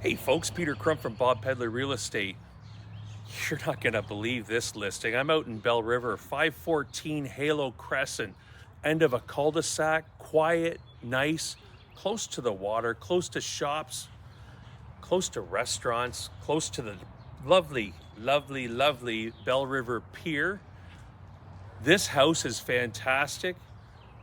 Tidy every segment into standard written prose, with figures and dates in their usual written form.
Hey folks, Peter Crump from Pedler Real Estate. You're not going to believe this listing. I'm out in Belle River, 514 Halo Crescent, end of a cul-de-sac, quiet, nice, close to the water, close to shops, close to restaurants, close to the lovely Belle River Pier. This house is fantastic.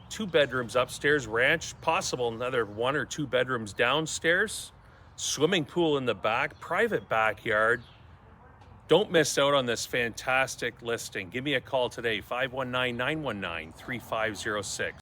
2 bedrooms upstairs, ranch, possible another 1 or 2 bedrooms downstairs, swimming pool in the back, private backyard. Don't miss out on this fantastic listing. Give me a call today, 519 919 3506.